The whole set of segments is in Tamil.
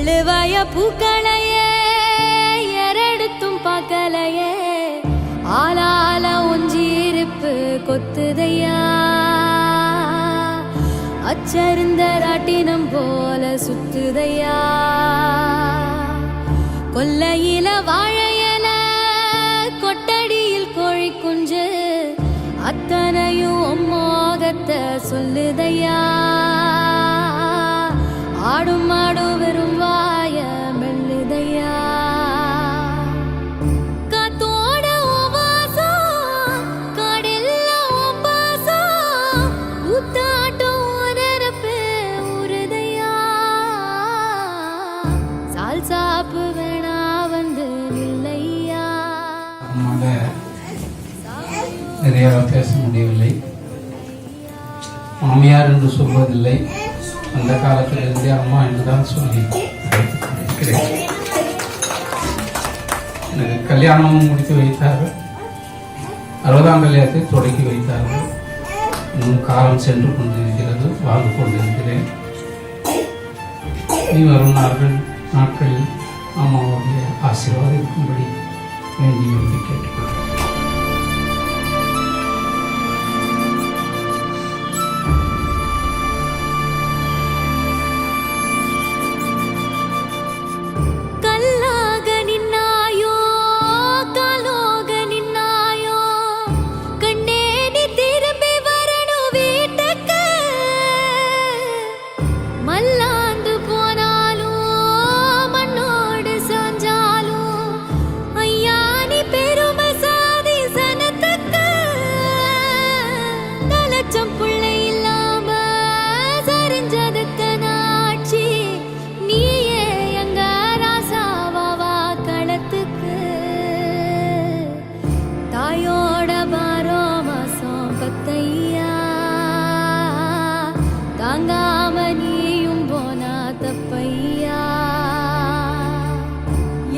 எள்ளுவாய பூக்களையே எரெடுத்தும் பார்க்கலையே ஆளால ஒஞ்சிருப்பு கொத்துதையா அச்சருந்த ராட்டினம் போல சுத்துதையா கொல்லையில வாழையல கொட்டடியில் கோழி குஞ்சு அத்தனையும் மோகத்தை சொல்லுதையா ஆடும் மாடும் வெறும் வாய மெல்லுதையா காத்தோட வாசம் காடெல்லாம் பாசம் ஊத்தாட்டம் நெருப்பு உருதையா சால் சாப்பு வேணா வந்து நில்லையா. நிறைய பேச முடியவில்லை. மாமியார் என்று சொல்வதில்லை, அந்த காலத்திலிருந்தே அம்மா என்றுதான் சொல்லி இருக்கிறேன். எனக்கு கல்யாணமும் முடித்து வைத்தார்கள், 60ஆம் கல்யாணத்தை தொடக்கி வைத்தார்கள். இன்னும் காலம் சென்று கொண்டிருக்கிறது, வாழ்ந்து கொண்டிருக்கிறேன். நீ வரும் நாட்களில் அம்மாவுடைய ஆசீர்வாதம் இருக்கும்படி வேண்டி வந்து கேட்டுக்கொள்கிறேன்.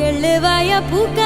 எள்ளுவாய பூக்க